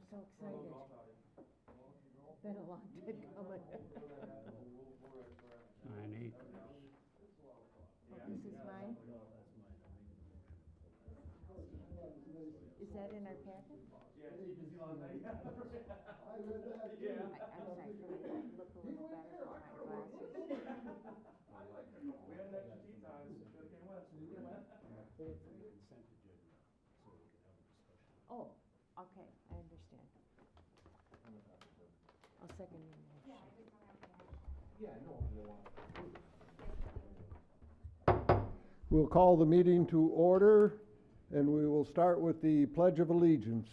so excited. Been a long time coming. 9 acres. This is mine? Is that in our packet? I'm sorry, can I look a little better with my glasses? We had an extra tea time, should've came with. For the consent agenda, so we can have a discussion. Oh, okay, I understand. I'll second your motion. We'll call the meeting to order, and we will start with the Pledge of Allegiance.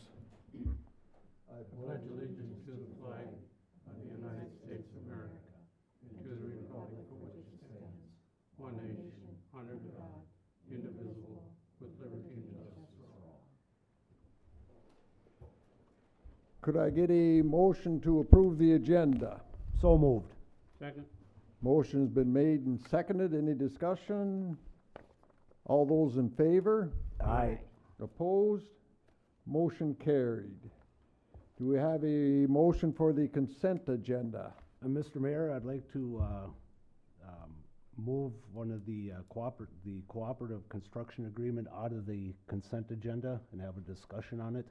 I pledge allegiance to the flag of the United States of America and to the republic for which it stands, one nation, under God, indivisible, with liberty and justice for all. Could I get a motion to approve the agenda? So moved. Second? Motion's been made and seconded. Any discussion? All those in favor? Aye. Opposed? Motion carried. Do we have a motion for the consent agenda? Mr. Mayor, I'd like to move one of the cooperative construction agreement out of the consent agenda and have a discussion on it.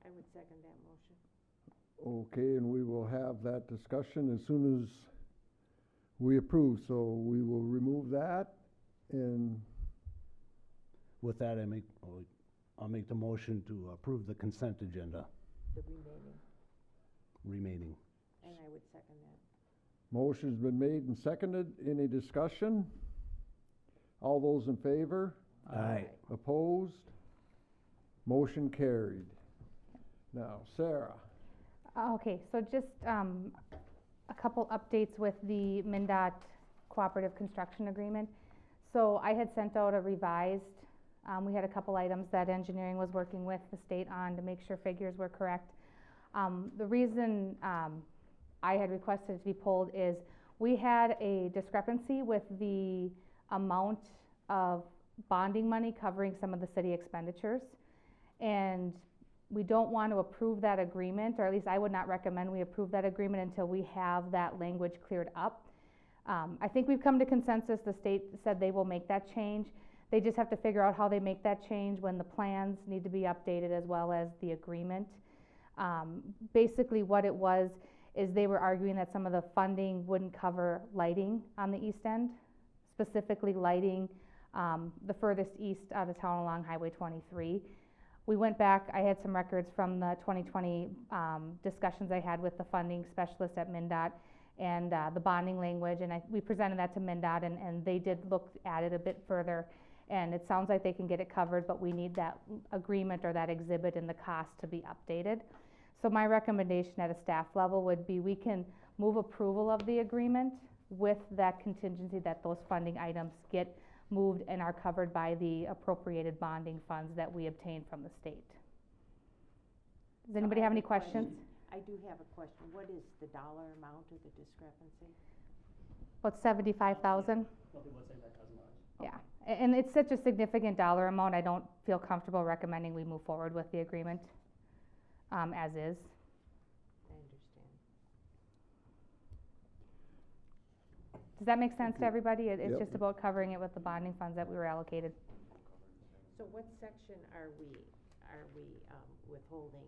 I would second that motion. Okay, and we will have that discussion as soon as we approve. So we will remove that, and With that, I'll make the motion to approve the consent agenda The remaining, remaining. and I would second that. motion's been made and seconded. Any discussion? All those in favor? Aye. Opposed? Motion carried. Now, Sarah. Okay, so just a couple updates with the MNDOT Cooperative Construction Agreement. So I had sent out a revised, we had a couple items that engineering was working with the state on to make sure figures were correct. The reason I had requested it to be pulled is we had a discrepancy with the amount of bonding money covering some of the city expenditures. And we don't want to approve that agreement, or at least I would not recommend we approve that agreement until we have that language cleared up. I think we've come to consensus. The state said they will make that change. They just have to figure out how they make that change when the plans need to be updated as well as the agreement. Basically what it was is they were arguing that some of the funding wouldn't cover lighting on the east end, specifically lighting the furthest east out of town along Highway 23. We went back, I had some records from the 2020 discussions I had with the funding specialist at MNDOT and the bonding language, and we presented that to MNDOT, and they did look at it a bit further, and it sounds like they can get it covered, but we need that agreement or that exhibit in the cost to be updated. So my recommendation at a staff level would be we can move approval of the agreement with that contingency that those funding items get moved and are covered by the appropriated bonding funds that we obtain from the state. Does anybody have any questions? I do have a question. What is the dollar amount of the discrepancy? About 75,000. Roughly about $75,000. Yeah, and it's such a significant dollar amount, I don't feel comfortable recommending we move forward with the agreement, as is. I understand. Does that make sense to everybody? It's Yep. just about covering it with the bonding funds that we were allocated. So what section are we withholding?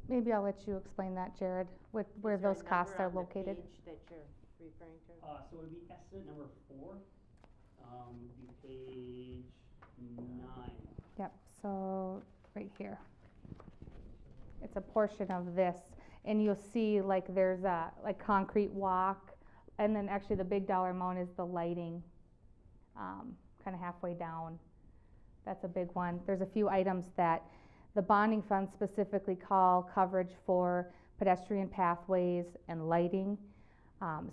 Maybe I'll let you explain that, Jared, where Is there a those costs number are on the located. page that you're referring to? So it would be estimate number 4, be page 9. Yep, so right here. It's a portion of this, and you'll see like there's a concrete walk, and then actually the big dollar amount is the lighting, kind of halfway down. That's a big one. There's a few items that the bonding funds specifically call coverage for pedestrian pathways and lighting.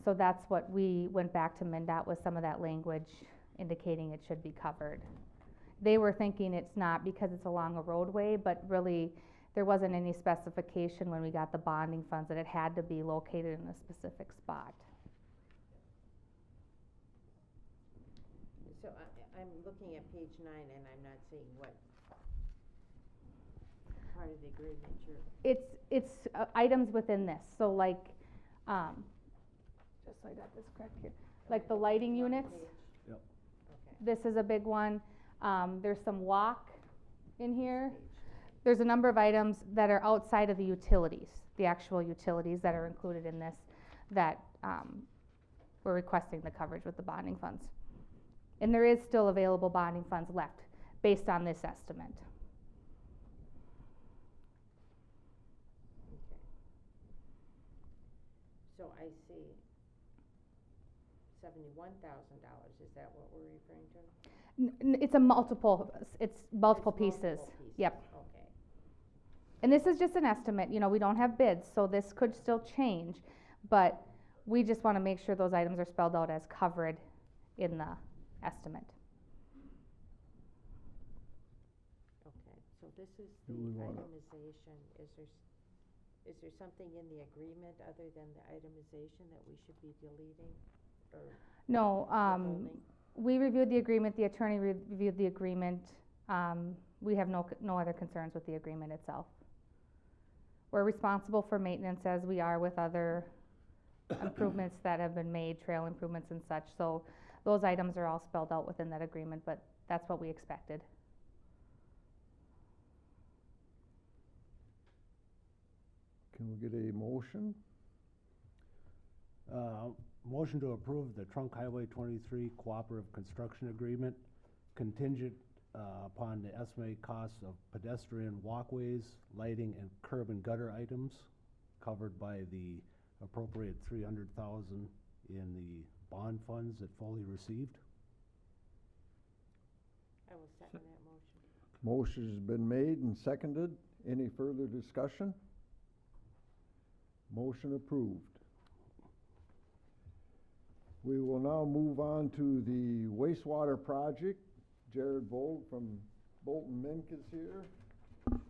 So that's what we went back to MNDOT with some of that language indicating it should be covered. They were thinking it's not because it's along a roadway, but really there wasn't any specification when we got the bonding funds that it had to be located in a specific spot. So I'm looking at page 9 and I'm not seeing what part of the agreement, It's items within this, so like, just so I got this correct here, like the lighting units. Yep. Okay. This is a big one. There's some walk in here. There's a number of items that are outside of the utilities, the actual utilities that are included in this, that, we're requesting the coverage with the bonding funds. And there is still available bonding funds left, based on this estimate. Okay. So I see $71,000, is that what we're referring to? It's multiple pieces. Yep. Okay. And this is just an estimate, you know, we don't have bids, so this could still change, but we just wanna make sure those items are spelled out as covered in the estimate. Okay, so this is Do the we wanna- itemization. Is there something in the agreement other than the itemization that we should be deleting or No, withholding? we reviewed the agreement, the attorney reviewed the agreement, we have no other concerns with the agreement itself. We're responsible for maintenance as we are with other improvements that have been made, trail improvements and such, so those items are all spelled out within that agreement, but that's what we expected. Can we get a motion? Motion to approve the Trunk Highway 23 Cooperative Construction Agreement contingent upon the estimated costs of pedestrian walkways, lighting, and curb and gutter items covered by the appropriate $300,000 in the bond funds that Foley received. I will second that motion. Motion's been made and seconded. Any further discussion? Motion approved. We will now move on to the wastewater project. Jared Vogt from Bolton Mink is here.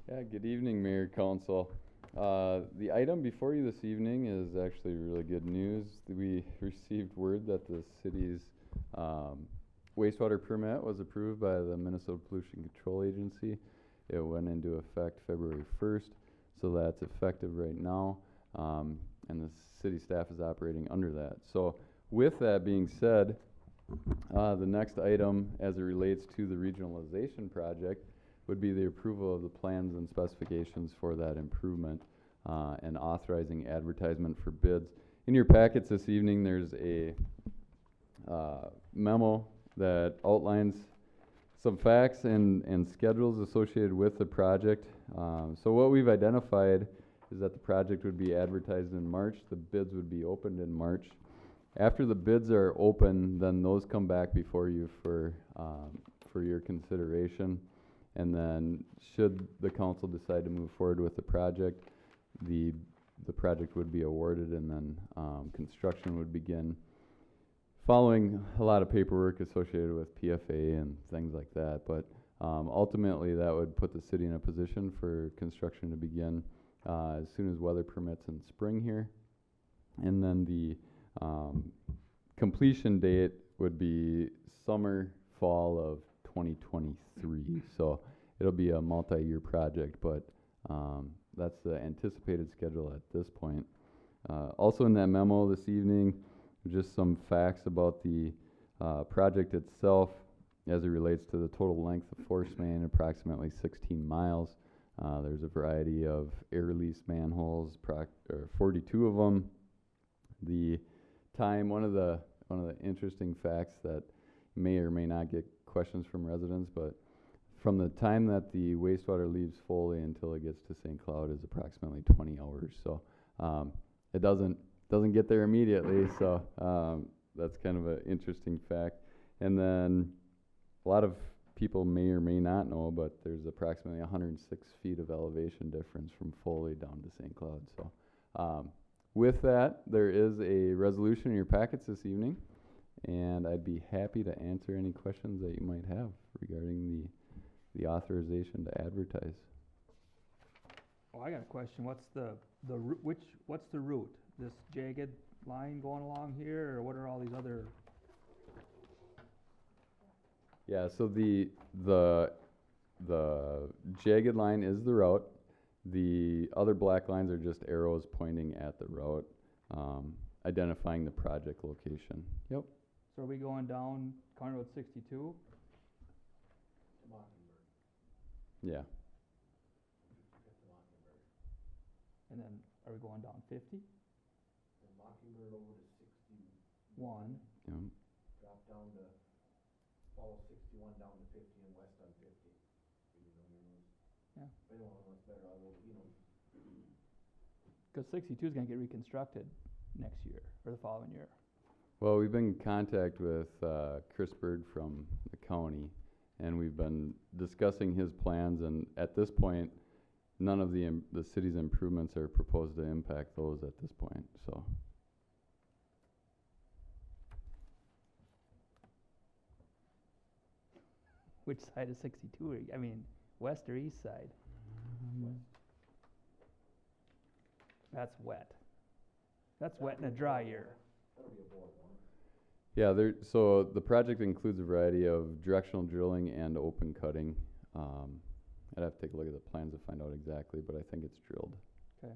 Yeah, good evening, Mayor, Council. The item before you this evening is actually really good news. We received word that the city's wastewater permit was approved by the Minnesota Pollution Control Agency. It went into effect February 1st, so that's effective right now, and the city staff is operating under that. So with that being said, the next item as it relates to the regionalization project would be the approval of the plans and specifications for that improvement and authorizing advertisement for bids. In your packets this evening, there's a memo that outlines some facts and schedules associated with the project. So what we've identified is that the project would be advertised in March, the bids would be opened in March. After the bids are open, then those come back before you for your consideration. And then should the council decide to move forward with the project, the project would be awarded, and then construction would begin following a lot of paperwork associated with PFA and things like that. But ultimately that would put the city in a position for construction to begin as soon as weather permits in spring here. And then the completion date would be summer, fall of 2023. So it'll be a multi-year project, but that's the anticipated schedule at this point. Also in that memo this evening, just some facts about the project itself as it relates to the total length of force main, approximately 16 miles. There's a variety of air release manholes, 42 of them. The time, one of the interesting facts that may or may not get questions from residents, but from the time that the wastewater leaves Foley until it gets to St. Cloud is approximately 20 hours. So it doesn't get there immediately. So that's kind of an interesting fact. And then a lot of people may or may not know, but there's approximately 106 feet of elevation difference from Foley down to St. Cloud. So with that, there is a resolution in your packets this evening, and I'd be happy to answer any questions that you might have regarding the authorization to advertise. Oh, I got a question. What's the route? This jagged line going along here, or what are all these other? Yeah, so the jagged line is the route. The other black lines are just arrows pointing at the route, identifying the project location. Yep. So are we going down County Road 62? Yeah. And then are we going down 50? One. Yep. Drop down to, follow 61 down to 50 and west on 50. Yeah. If anyone knows better, I will, Cause 62 is gonna get reconstructed next year, or the following year. Well, we've been in contact with Chris Bird from the county, and we've been discussing his plans, and at this point, none of the city's improvements are proposed to impact those at this point, so. Which side of 62 are you, I mean, west or east side? That's wet. That's wet in a dry year. Yeah, so the project includes a variety of directional drilling and open cutting. I'd have to take a look at the plans to find out exactly, but I think it's drilled. Okay.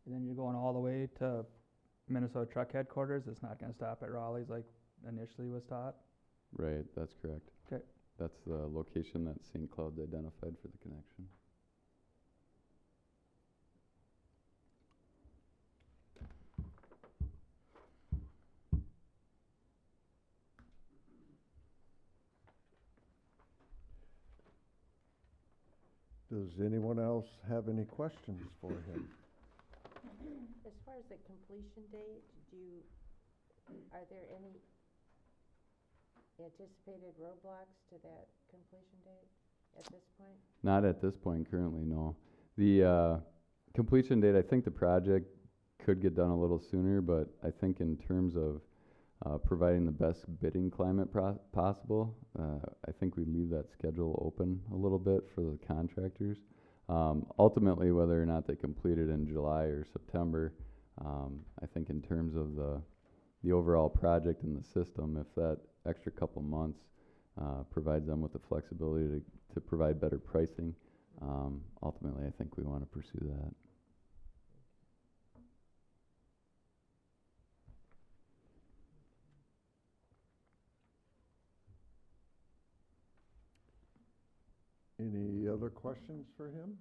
And then you're going all the way to Minnesota Truck Headquarters. It's not gonna stop at Raleigh's like initially was thought? Right, that's correct. 'Kay. That's the location that St. Cloud's identified for the connection. Does anyone else have any questions for him? As far as the completion date, are there any anticipated roadblocks to that completion date at this point? Not at this point currently, no. The completion date, I think the project could get done a little sooner, but I think in terms of providing the best bidding climate possible, I think we leave that schedule open a little bit for the contractors. Ultimately, whether or not they complete it in July or September, I think in terms of the overall project and the system, if that extra couple months provides them with the flexibility to provide better pricing, ultimately I think we want to pursue that. Any other questions for him?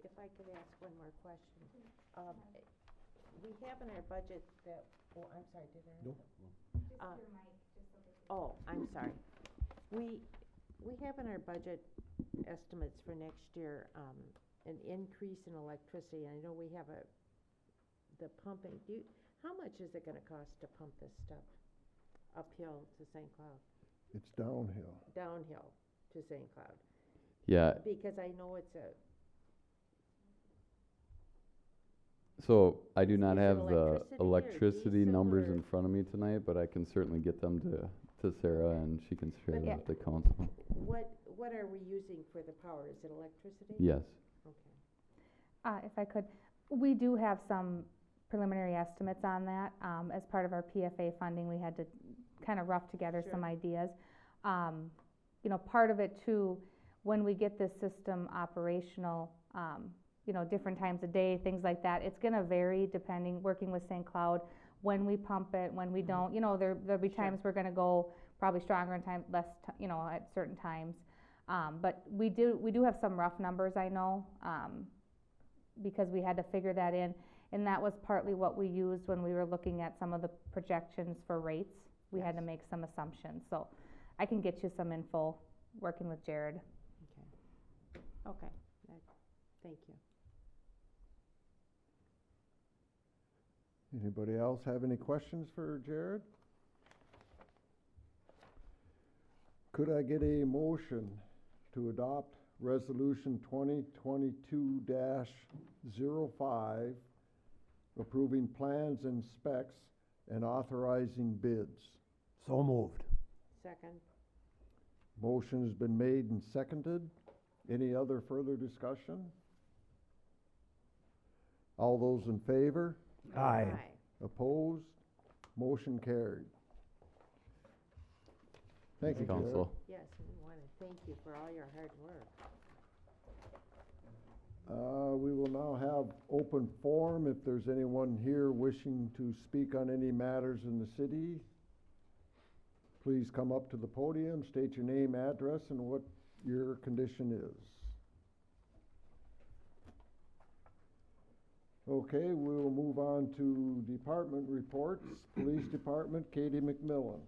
If I could ask one more question. We have in our budget that, oh, I'm sorry, did I? No. Oh, I'm sorry. We have in our budget estimates for next year, an increase in electricity. I know we have the pumping. How much is it gonna cost to pump this stuff uphill to St. Cloud? It's downhill. Downhill to St. Cloud? Yeah. Because I know it's So I do not Is it have the electricity or electricity diesel numbers or- in front of me tonight, but I can certainly get them to Sarah and she can share But them yeah. with the council. what are we using for the power? Is it electricity? Yes. Okay. If I could, we do have some preliminary estimates on that. As part of our PFA funding, we had to kind of rough together some Sure. ideas. You know, part of it too, when we get this system operational, you know, different times of day, things like that, it's gonna vary depending, working with St. Cloud, when we pump it, when we don't, you know, there'll be Sure. times we're gonna go probably stronger and times less, you know, at certain times. But we do have some rough numbers, I know, because we had to figure that in, and that was partly what we used when we were looking at some of the projections for rates. We had to make some assumptions, so I can get you some info, working with Jared. Okay, thank you. Anybody else have any questions for Jared? Could I get a motion to adopt Resolution 2022-05, approving plans and specs and authorizing bids? So moved. Second? Motion has been made and seconded. Any other further discussion? All those in favor? Aye. Opposed? Motion carried. Thank you, Jared. Council. Yes, and one thank you for all your hard work. We will now have open forum. If there's anyone here wishing to speak on any matters in the city, please come up to the podium, state your name, address, and what your condition is. Okay, we will move on to department reports. Police Department, Katie McMillan.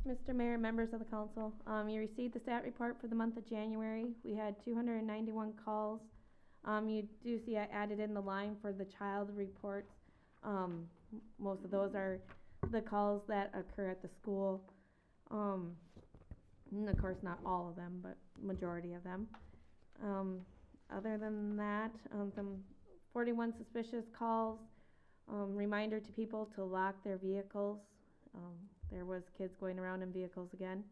Mr. Mayor, members of the council, you received the stat report for the month of January. We had 291 calls. You do see I added in the line for the child reports. Most of those are the calls that occur at the school. And of course, not all of them, but majority of them. Other than that, some 41 suspicious calls. Reminder to people to lock their vehicles. There was kids going around in vehicles again.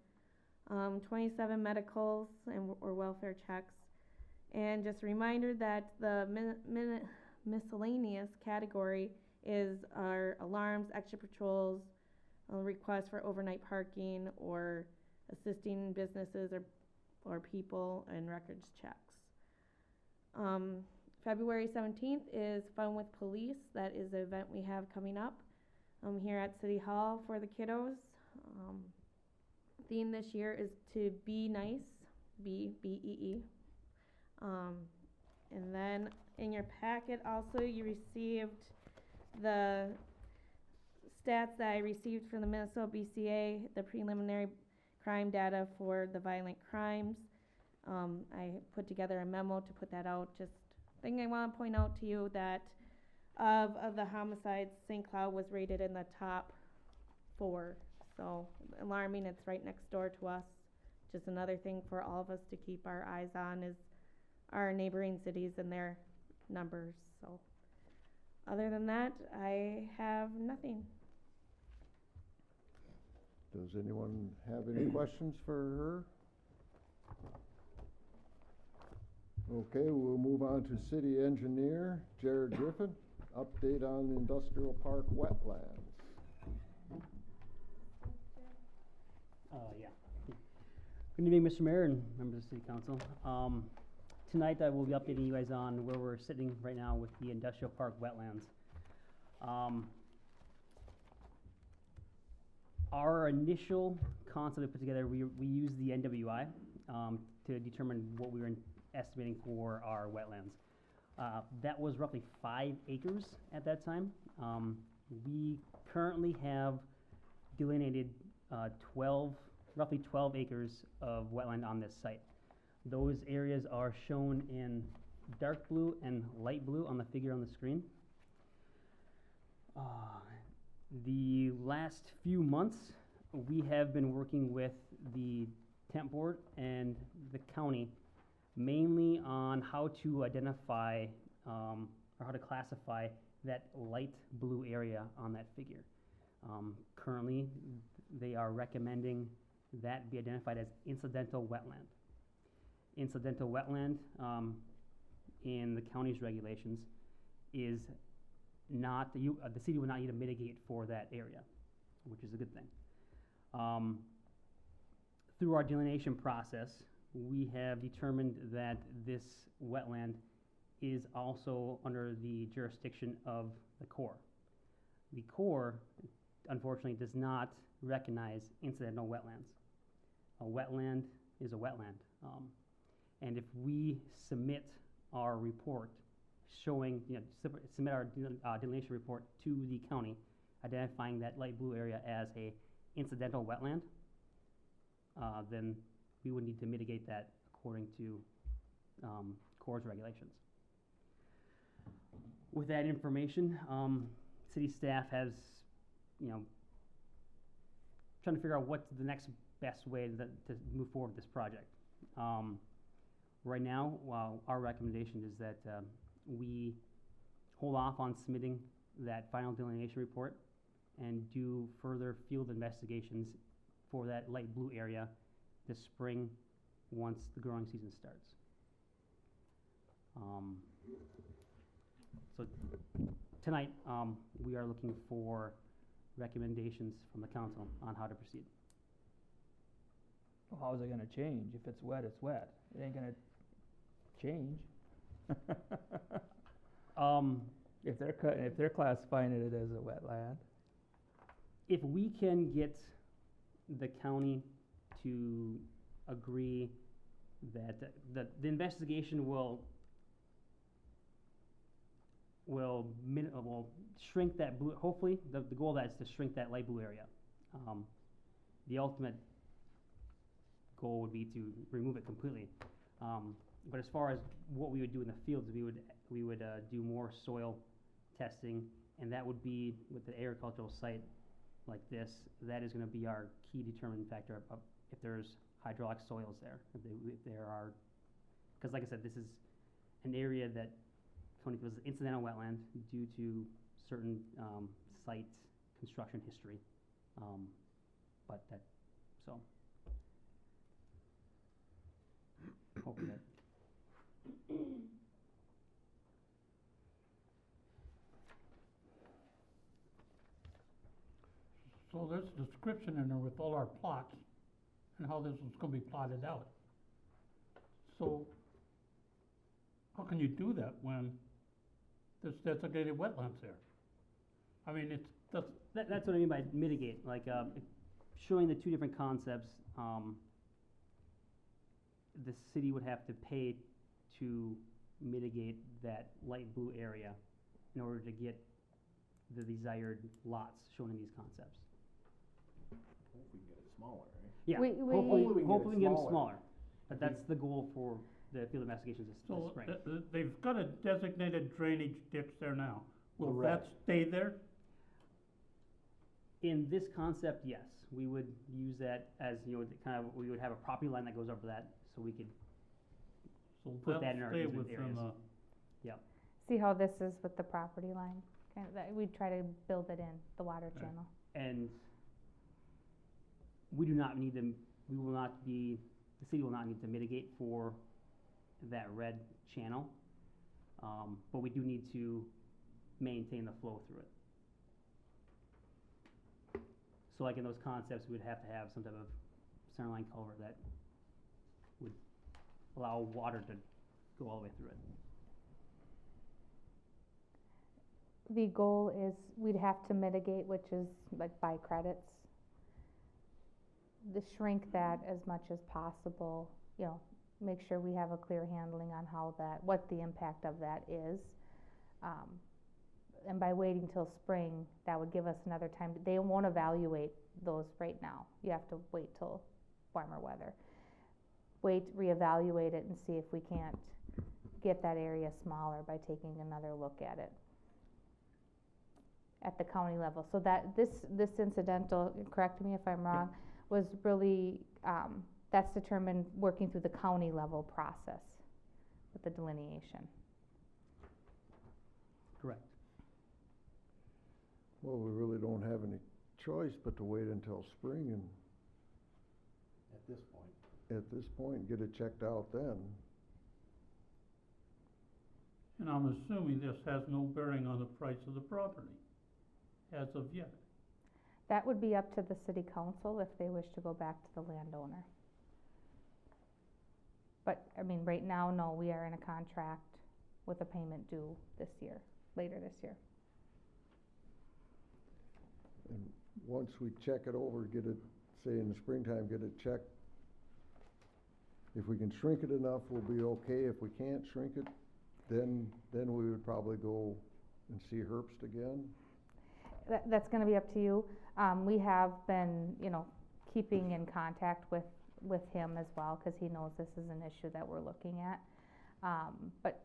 27 medicals or welfare checks. And just a reminder that the miscellaneous category is our alarms, extra patrols, requests for overnight parking, or assisting businesses or people, and records checks. February 17th is Fun with Police. That is the event we have coming up here at City Hall for the kiddos. Theme this year is to be nice, B-E-E. And then in your packet also you received the stats that I received from the Minnesota BCA, the preliminary crime data for the violent crimes. I put together a memo to put that out. Just thing I want to point out to you that of the homicides, St. Cloud was rated in the top 4. So alarming, it's right next door to us. Just another thing for all of us to keep our eyes on is our neighboring cities and their numbers. So other than that, I have nothing. Does anyone have any questions for her? Okay, we'll move on to City Engineer, Jared Griffin. Update on Industrial Park Wetlands. Yeah. Good evening, Mr. Mayor and members of the City Council. Tonight I will be updating you guys on where we're sitting right now with the Industrial Park Wetlands. Our initial concept we put together, we used the NWI to determine what we were estimating for our wetlands. That was roughly 5 acres at that time. We currently have delineated roughly 12 acres of wetland on this site. Those areas are shown in dark blue and light blue on the figure on the screen. The last few months, we have been working with the temp board and the county mainly on how to identify or how to classify that light blue area on that figure. Currently, they are recommending that be identified as incidental wetland. Incidental wetland in the county's regulations is not, the city would not need to mitigate for that area, which is a good thing. Through our delineation process, we have determined that this wetland is also under the jurisdiction of the Corps. The Corps, unfortunately, does not recognize incidental wetlands. A wetland is a wetland. And if we submit our report showing, submit our delineation report to the county, identifying that light blue area as a incidental wetland, then we would need to mitigate that according to Corps' regulations. With that information, city staff has, trying to figure out what's the next best way to move forward with this project. Right now, our recommendation is that we hold off on submitting that final delineation report and do further field investigations for that light blue area this spring once the growing season starts. So tonight, we are looking for recommendations from the council on how to proceed. Well, how's it gonna change? If it's wet, it's wet. It ain't gonna change. If they're classifying it as a wetland. If we can get the county to agree that the investigation will shrink that blue, hopefully, the goal of that is to shrink that light blue area. The ultimate goal would be to remove it completely. But as far as what we would do in the fields, we would do more soil testing, and that would be with the agricultural site like this. That is gonna be our key determining factor of if there's hydraulic soils there, if there are, because like I said, this is an area that Tony was incidental wetland due to certain site construction history. But that, so hopefully that. So there's a description in there with all our plots and how this is gonna be plotted out. So how can you do that when there's designated wetlands there? I mean, That's what I mean by mitigate, like, showing the two different concepts. The city would have to pay to mitigate that light blue area in order to get the desired lots shown in these concepts. Hope we can get it smaller, right? Yeah, We- hopefully we Hopefully can get them smaller. smaller, but that's the goal for the field investigations this so spring. they've got a designated drainage ditch there now. Will Correct. that stay there? In this concept, yes, we would use that as, you know, we would have a property line that goes over that, so we could, So Put that that'll in our stay easement within areas. See how this is with the property line? Kind of, that, we'd try to build it in, the water Okay. channel. and we do not need them, we will not be, the city will not need to mitigate for that red channel. But we do need to maintain the flow through it. So like in those concepts, we would have to have some type of centerline culvert that would allow water to go all the way through it. The goal is we'd have to mitigate, which is like buy credits. To shrink that as much as possible, you know, make sure we have a clear handling on how that, what the impact of that is. And by waiting till spring, that would give us another time, they won't evaluate those right now. You have to wait till warmer weather. Wait, reevaluate it and see if we can't get that area smaller by taking another look at it at the county level. So that, this incidental, correct me if I'm wrong, was really, that's determined working through the county level process with the delineation. Correct. Well, we really don't have any choice but to wait until spring and At this point. get it checked out then. And I'm assuming this has no bearing on the price of the property as of yet. That would be up to the city council if they wish to go back to the landowner. But, I mean, right now, no, we are in a contract with a payment due this year, later this year. And once we check it over, get it, say in the springtime, get it checked. If we can shrink it enough, we'll be okay. If we can't shrink it, then we would probably go and see Herbst again. That's gonna be up to you. We have been, you know, keeping in contact with him as well, cause he knows this is an issue that we're looking at. But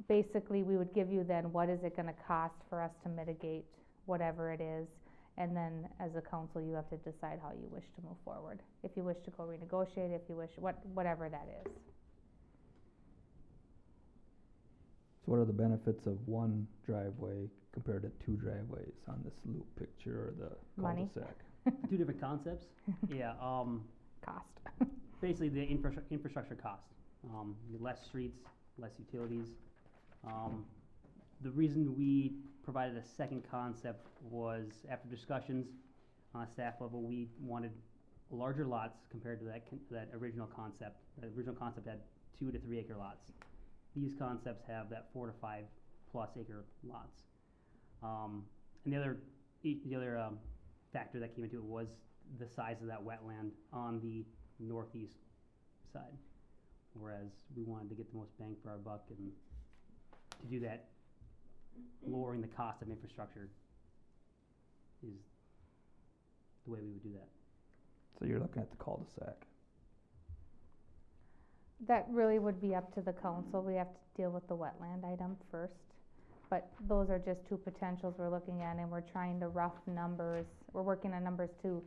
basically, we would give you then, what is it gonna cost for us to mitigate whatever it is? And then, as a council, you have to decide how you wish to move forward. If you wish to go renegotiate, if you wish, whatever that is. So what are the benefits of one driveway compared to two driveways on this loop picture or the Money. cul-de-sac? Two different concepts. Yeah, Cost. basically the infrastructure cost. Less streets, less utilities. The reason we provided a second concept was after discussions on a staff level, we wanted larger lots compared to that original concept. The original concept had 2 to 3 acre lots. These concepts have that 4 to 5 plus acre lots. And the other factor that came into it was the size of that wetland on the northeast side. Whereas we wanted to get the most bang for our buck, and to do that, lowering the cost of infrastructure is the way we would do that. So you're looking at the cul-de-sac. That really would be up to the council. We have to deal with the wetland item first. But those are just 2 potentials we're looking at, and we're trying to rough numbers. We're working on numbers to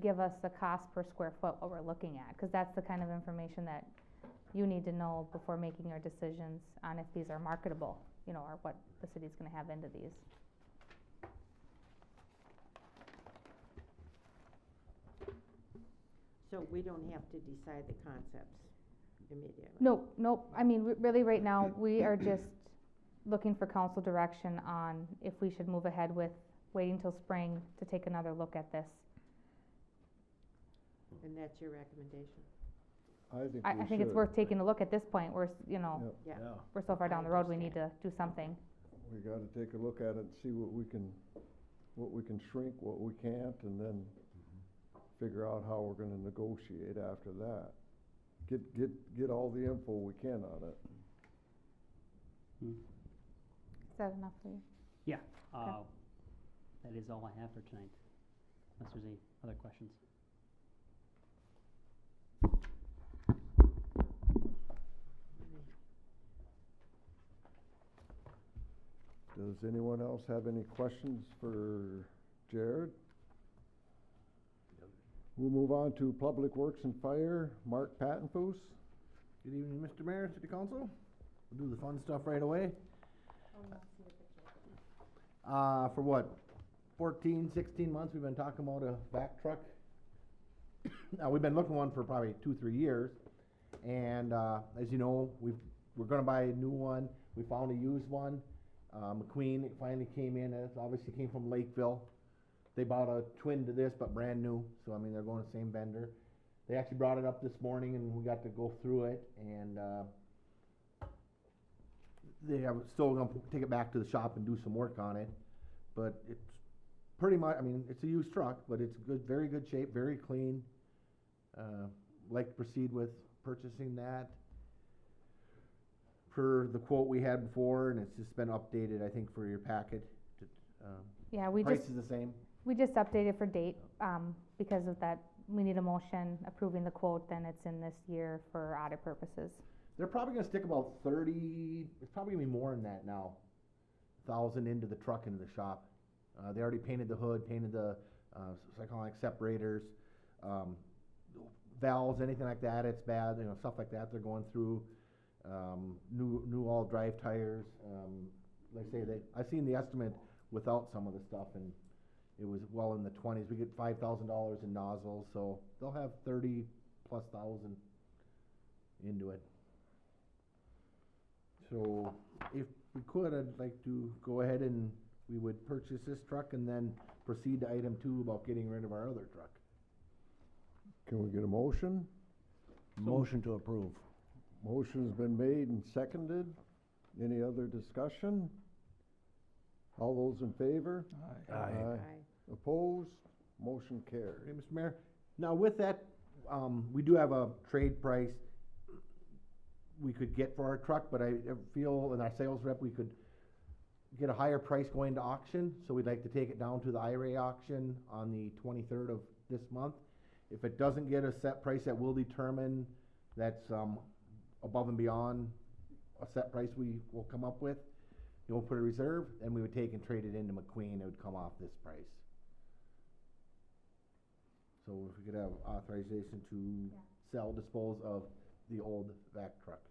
give us the cost per square foot, what we're looking at, because that's the kind of information that you need to know before making your decisions on if these are marketable, you know, or what the city's gonna have into these. So we don't have to decide the concepts immediately? Nope, I mean, really, right now, we are just looking for council direction on if we should move ahead with waiting till spring to take another look at this. And that's your recommendation? I think it's worth taking a look at this point. We're, you know, Yeah. we're so far down the road, we need to do something. We gotta take a look at it and see what we can shrink, what we can't, and then figure out how we're gonna negotiate after that. Get all the info we can on it. Is that enough for you? Yeah, that is all I have for tonight, unless there's any other questions. Does anyone else have any questions for Jared? We'll move on to Public Works and Fire, Mark Pattenfoos. Good evening, Mr. Mayor, City Council. We'll do the fun stuff right away. For what, 14, 16 months, we've been talking about a vac truck. Now, we've been looking one for probably 2-3 years, and, as you know, we're gonna buy a new one. We found a used one. McQueen, it finally came in, and it obviously came from Lakeville. They bought a twin to this, but brand new, so I mean, they're going to the same vendor. They actually brought it up this morning, and we got to go through it, and, they are still gonna take it back to the shop and do some work on it, but it's pretty much, I mean, it's a used truck, but it's good, very good shape, very clean. Like to proceed with purchasing that per the quote we had before, and it's just been updated, I think, for your packet. Yeah, Price is the same. we just updated for date, because of that, we need a motion approving the quote, then it's in this year for audit purposes. They're probably gonna stick about 30, it's probably gonna be more than that now, 1,000 into the truck, into the shop. They already painted the hood, painted the, cyclonic separators, valves, anything like that, it's bad, you know, stuff like that, they're going through. New all drive tires, like I say, I've seen the estimate without some of the stuff, and it was well in the 20s. We get $5,000 in nozzles, so they'll have 30,000+ into it. So if we could, I'd like to go ahead and we would purchase this truck and then proceed to item 2 about getting rid of our other truck. Can we get a motion? Motion to approve. Motion's been made and seconded. Any other discussion? All those in favor? Aye. Opposed? Motion carried. Okay, Mr. Mayor, now with that, we do have a trade price we could get for our truck, but I feel in our sales rep, we could get a higher price going to auction, so we'd like to take it down to the IRA auction on the 23rd of this month. If it doesn't get a set price that we'll determine that's above and beyond a set price we will come up with, we'll put a reserve, and we would take and trade it into McQueen, it would come off this price. So if we could have authorization to sell, dispose of the old vac truck.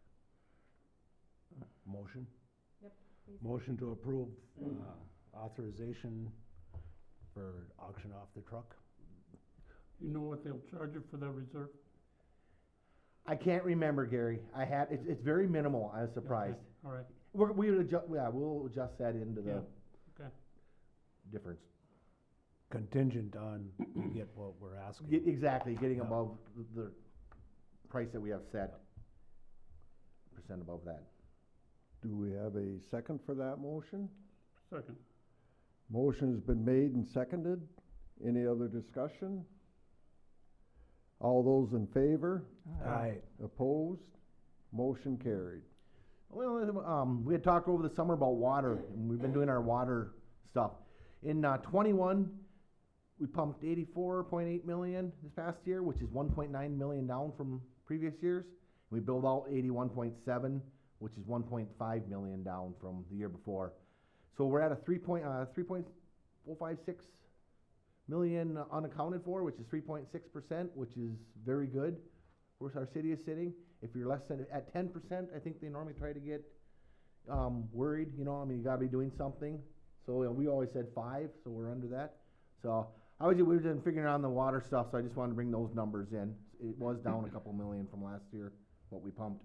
Motion? Yep, please. Motion to approve, authorization for auction off the truck. You know what they'll charge you for that reserve? I can't remember, Gary. It's very minimal. I was surprised. All right, We'll adjust that into the okay. difference. Contingent on we get what we're asking. Exactly, getting Yeah. above the price that we have set, percent above that. Do we have a second for that motion? Second. Motion's been made and seconded. Any other discussion? All those in favor? Aye. Opposed? Motion carried. Well, we had talked over the summer about water, and we've been doing our water stuff. In 21, we pumped 84.8 million this past year, which is 1.9 million down from previous years. We billed out 81.7, which is 1.5 million down from the year before. So we're at a 3.456 million unaccounted for, which is 3.6%, which is very good where our city is sitting. If you're less than at 10%, I think they normally try to get worried. You know, I mean, you gotta be doing something. So we always said 5, so we're under that. So we've been figuring out the water stuff, so I just wanted to bring those numbers in. It was down a couple million from last year, what we pumped.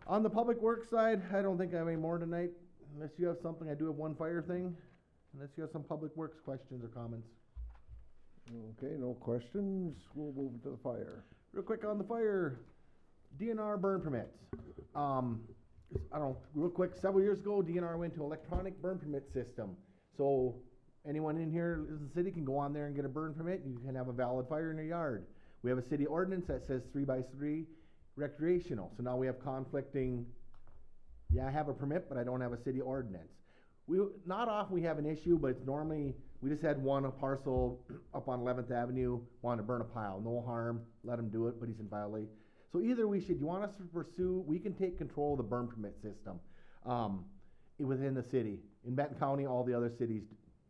On the public works side, I don't think I have any more tonight, unless you have something. I do have one fire thing, unless you have some public works questions or comments. Okay, no questions. We'll move to the fire. Real quick on the fire, DNR burn permits. I don't, real quick, several years ago, DNR went to electronic burn permit system. So anyone in here in the city can go on there and get a burn permit. You can have a valid fire in your yard. We have a city ordinance that says 3x3 recreational. So now we have conflicting, yeah, I have a permit, but I don't have a city ordinance. Not often we have an issue, but it's normally, we just had a parcel up on 11th Avenue, wanted to burn a pile. No harm, let him do it, but he's in violation. So either you want us to pursue, we can take control of the burn permit system within the city. In Benton County, all the other cities,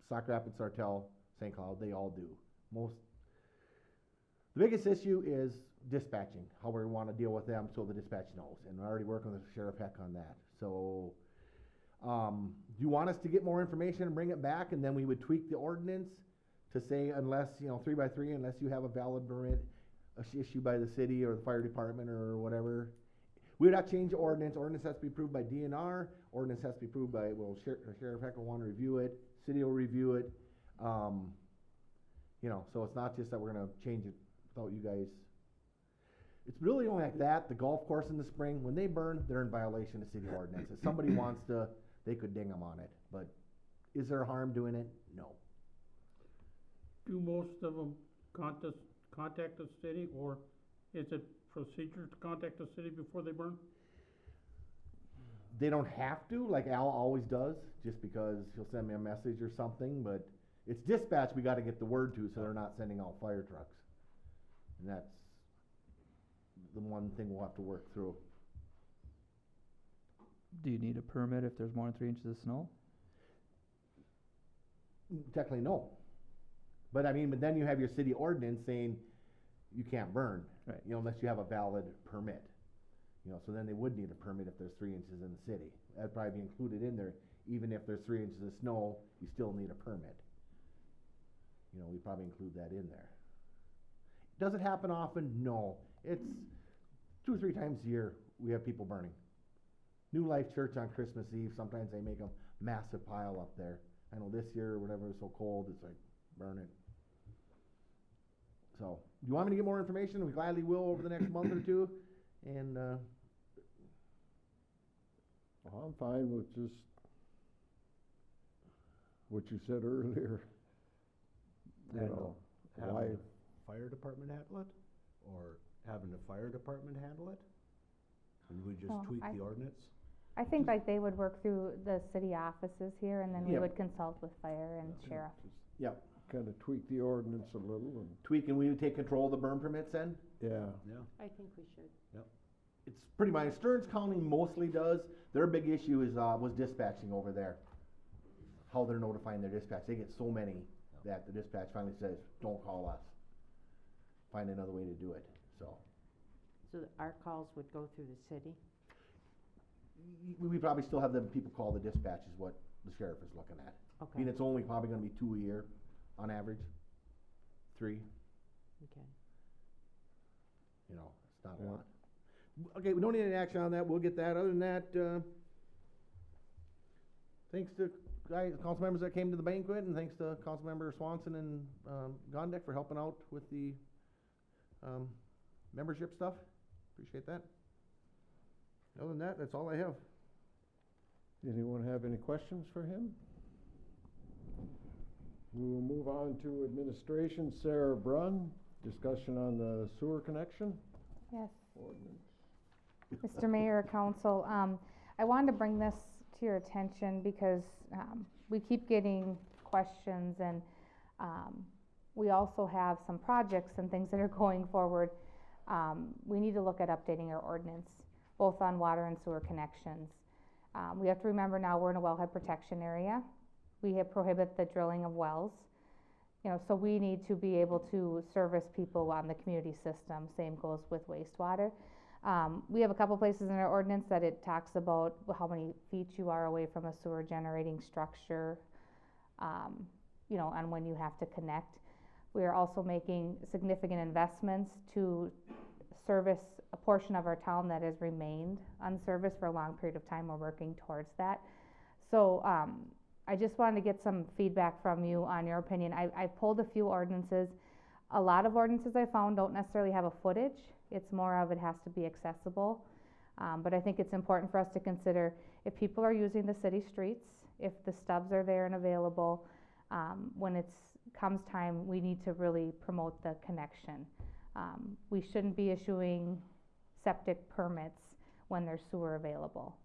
Sauk Rapids, Sartell, St. Cloud, they all do. The biggest issue is dispatching, how we want to deal with them so the dispatch knows. And we're already working with Sheriff Heck on that. So do you want us to get more information and bring it back, and then we would tweak the ordinance to say unless, 3x3, unless you have a valid permit issued by the city or the fire department or whatever. We would have to change the ordinance. Ordinance has to be approved by DNR. Ordinance has to be approved by, Sheriff Heck will want to review it. City will review it. So it's not just that we're going to change it without you guys. It's really only like that. The golf course in the spring, when they burn, they're in violation of city ordinance. If somebody wants to, they could ding them on it. But is there harm doing it? No. Do most of them contact the city, or is it procedure to contact the city before they burn? They don't have to, like Al always does, just because he'll send me a message or something, but it's dispatch we gotta get the word to, so they're not sending out fire trucks. And that's the one thing we'll have to work through. Do you need a permit if there's more than 3 inches of snow? Technically, no. But then you have your city ordinance saying you can't burn. Right. Unless you have a valid permit. So then they would need a permit if there's 3 inches in the city. That'd probably be included in there. Even if there's 3 inches of snow, you still need a permit. We probably include that in there. Does it happen often? No. It's 2 or 3 times a year we have people burning. New Life Church on Christmas Eve, sometimes they make a massive pile up there. I know this year or whatever, it's so cold, it's like, burn it. So, do you want me to get more information? We gladly will over the next month or two. And I'm fine with just what you said earlier. Having Why? the fire department handle it, or having the fire department handle it? And we just Oh, tweak the ordinance? I think like they would work through the city offices here, and then we Yep. would consult with fire and sheriff. Yep, Kind of tweak the ordinance a little and, tweaking, we would take control of the burn permits then? yeah. Yeah. I think we should. It's pretty much, Stearns County mostly does. Their big issue is, was dispatching over there. How they're notifying their dispatch. They get so many that the dispatch finally says, don't call us. Find another way to do it, so. So our calls would go through the city? We probably still have them, people call the dispatch is what the sheriff is looking at. Okay, It's only probably gonna be 2 a year on average, 3, okay. it's not a Yeah. lot. Okay, we don't need any action on that, we'll get that. Other than that, thanks to council members that came to the banquet, and thanks to Councilmember Swanson and, Gondek for helping out with the, membership stuff. Appreciate that. Other than that, that's all I have. Anyone have any questions for him? We will move on to administration. Sarah Brunn, discussion on the sewer connection Yes. ordinance. Mr. Mayor, Council, I wanted to bring this to your attention because we keep getting questions, and we also have some projects and things that are going forward. We need to look at updating our ordinance, both on water and sewer connections. We have to remember now we're in a wellhead protection area. We have prohibit the drilling of wells. So we need to be able to service people on the community system. Same goes with wastewater. We have a couple places in our ordinance that it talks about how many feet you are away from a sewer generating structure, and when you have to connect. We are also making significant investments to service a portion of our town that has remained unserviced for a long period of time. We're working towards that. So I just wanted to get some feedback from you on your opinion. I pulled a few ordinances. A lot of ordinances I found don't necessarily have a footage. It's more of it has to be accessible. But I think it's important for us to consider if people are using the city streets, if the stubs are there and available, when it comes time, we need to really promote the connection. We shouldn't be issuing septic permits when there's sewer available.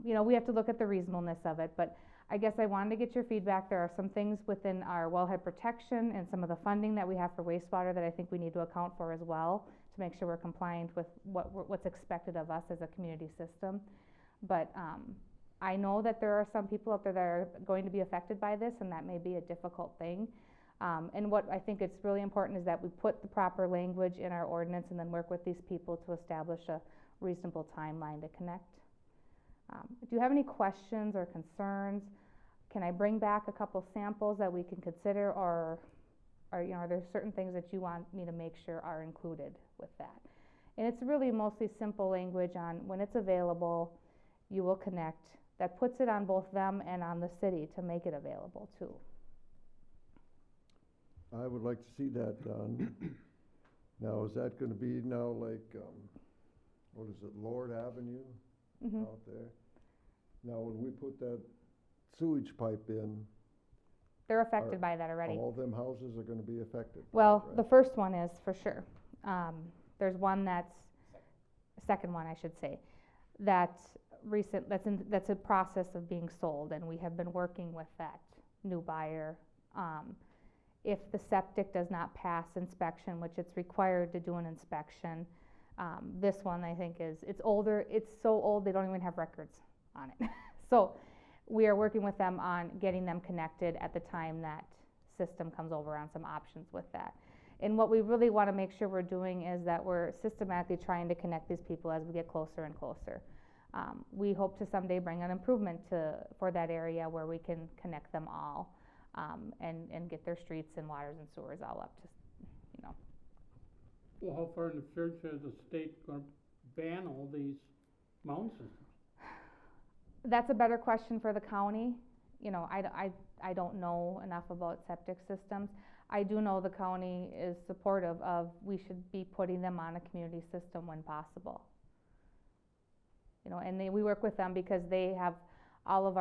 We have to look at the reasonableness of it, but I guess I wanted to get your feedback. There are some things within our wellhead protection and some of the funding that we have for wastewater that I think we need to account for as well to make sure we're compliant with what's expected of us as a community system. But I know that there are some people out there that are going to be affected by this, and that may be a difficult thing. And what I think it's really important is that we put the proper language in our ordinance and then work with these people to establish a reasonable timeline to connect. Do you have any questions or concerns? Can I bring back a couple samples that we can consider, or are there certain things that you want me to make sure are included with that? And it's really mostly simple language on when it's available, you will connect. That puts it on both them and on the city to make it available too. I would like to see that done. Now, is that gonna be now like, what is it, Lord Avenue out there? Now, when we put that sewage pipe in, They're affected by that already. all them houses are gonna be affected? Well, right? the first one is for sure. There's one second one I should say, that's a process of being sold, and we have been working with that new buyer. If the septic does not pass inspection, which it's required to do an inspection, this one I think it's older, it's so old they don't even have records on it. So we are working with them on getting them connected at the time that system comes over on some options with that. And what we really want to make sure we're doing is that we're systematically trying to connect these people as we get closer and closer. We hope to someday bring an improvement for that area where we can connect them all, and get their streets and waters and sewers all up to, Well, how far in the future is the state gonna ban all these mound systems? That's a better question for the county. I don't know enough about septic systems. I do know the county is supportive of, we should be putting them on a community system when possible. And we work with them because they have all of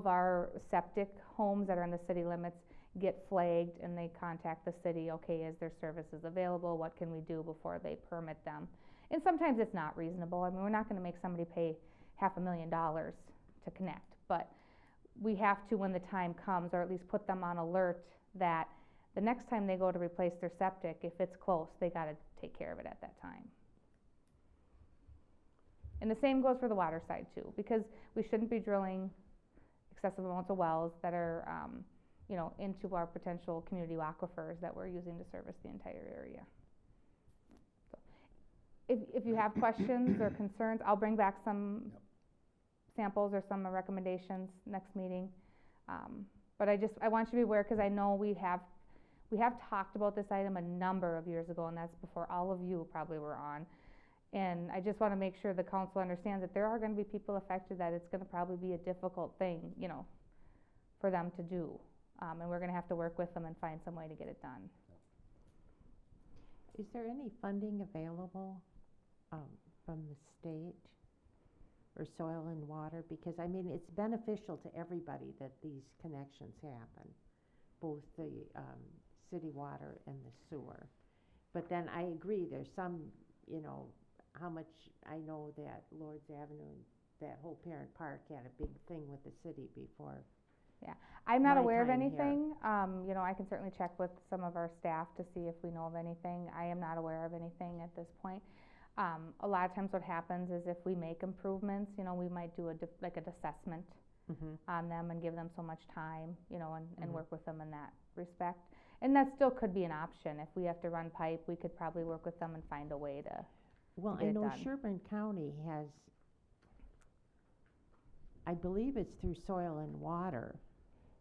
our septic homes that are in the city limits get flagged, and they contact the city, okay, is there services available, what can we do before they permit them? And sometimes it's not reasonable. I mean, we're not gonna make somebody pay $500,000 to connect, but we have to when the time comes, or at least put them on alert that the next time they go to replace their septic, if it's close, they gotta take care of it at that time. And the same goes for the water side too, because we shouldn't be drilling excessive amounts of wells that are, into our potential community aquifers that we're using to service the entire area. So, if you have questions or concerns, I'll bring back some samples or some recommendations next meeting. But I want you to be aware, because I know we have talked about this item a number of years ago, and that's before all of you probably were on. And I just want to make sure the council understands that there are going to be people affected, that it's going to probably be a difficult thing, for them to do. And we're gonna have to work with them and find some way to get it done. Is there any funding available, from the state or soil and water? Because, I mean, it's beneficial to everybody that these connections happen, both the, city water and the sewer. But then I agree, there's some, you know, how much, I know that Lord's Avenue and that whole Parent Park had a big thing with the city before. I'm not my aware of time here. anything, you know, I can certainly check with some of our staff to see if we know of anything. I am not aware of anything at this point. A lot of times what happens is if we make improvements, you know, we might do like an assessment on them and give them so much time, you know, and work with them in that respect. And that still could be an option. If we have to run pipe, we could probably work with them and find a way to Well, get I it know done. Sherburne County has, I believe it's through Soil and Water,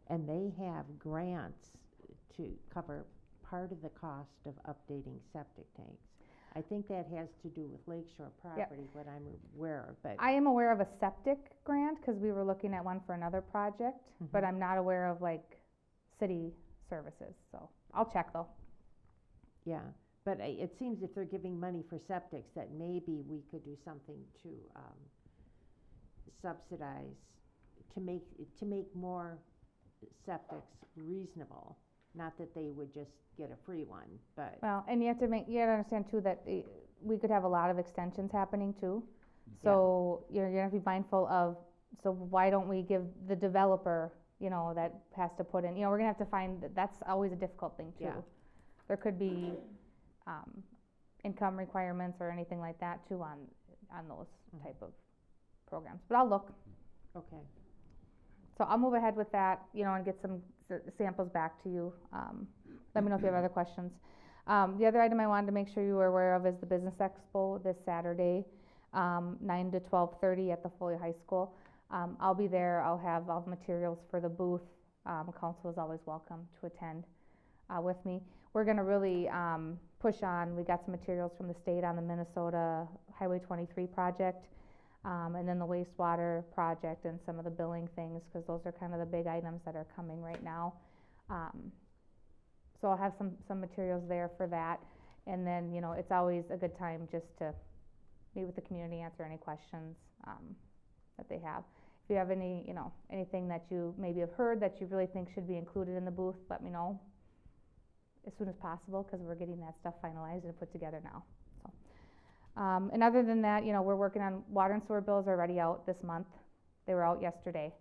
and they have grants to cover part of the cost of updating septic tanks. I think that has to do with lakeshore property, what I'm aware of, but. I am aware of a septic grant, cause we were looking at one for another project, but I'm not aware of like city services, so I'll check though. Yeah, but it seems if they're giving money for septics, that maybe we could do something to, subsidize, to make more septics reasonable. Not that they would just get a free one, but. Well, and you have to understand too that we could have a lot of extensions happening too. So you're gonna have to be mindful of, so why don't we give the developer, you know, that has to put in, you know, we're gonna have to find, that's always a difficult thing too. Yeah. There could be, income requirements or anything like that too on those type of programs, but I'll look. Okay. So I'll move ahead with that, you know, and get some samples back to you. Let me know if you have other questions. The other item I wanted to make sure you were aware of is the Business Expo this Saturday, 9 to 12:30 at the Foley High School. I'll be there. I'll have all the materials for the booth. Council is always welcome to attend with me. We're gonna really push on. We got some materials from the state on the Minnesota Highway 23 project. And then the wastewater project and some of the billing things, cause those are kind of the big items that are coming right now. So I'll have some materials there for that, and then, you know, it's always a good time just to meet with the community, answer any questions, that they have. If you have any, you know, anything that you maybe have heard that you really think should be included in the booth, let me know as soon as possible, cause we're getting that stuff finalized and put together now. And other than that, you know, we're working on water and sewer bills are already out this month. They were out yesterday.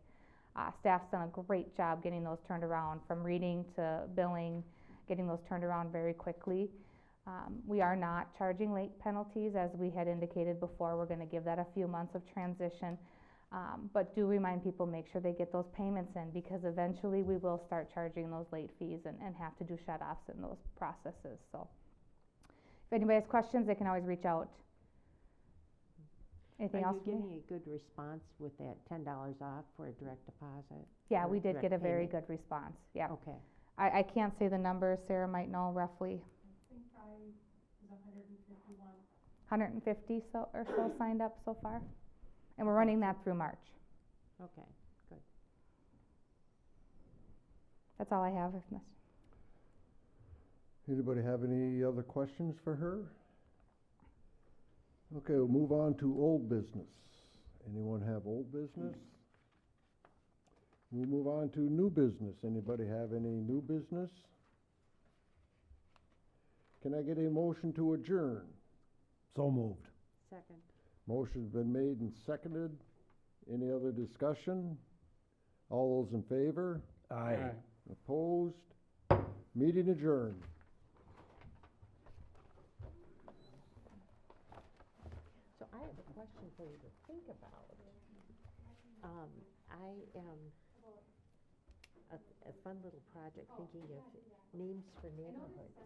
Staff's done a great job getting those turned around, from reading to billing, getting those turned around very quickly. We are not charging late penalties, as we had indicated before. We're gonna give that a few months of transition. But do remind people, make sure they get those payments in, because eventually we will start charging those late fees and have to do shut-offs in those processes, so. If anybody has questions, they can always reach out. Anything else? Are you getting a good response with that $10 off for a direct deposit? Yeah, or we did direct get a very payment? good response, yeah. Okay. I can't say the numbers, Sarah might know roughly. I think I was 151. 150 or so signed up so far, and we're running that through March. Okay, good. That's all I have, if Miss. Anybody have any other questions for her? Okay, we'll move on to old business. Anyone have old business? We'll move on to new business. Anybody have any new business? Can I get a motion to adjourn? So moved. Second. Motion's been made and seconded. Any other discussion? All those in favor? Aye. Opposed? Meeting adjourned. So I have a question for you to think about. I am a fun little project thinking of names for neighborhoods.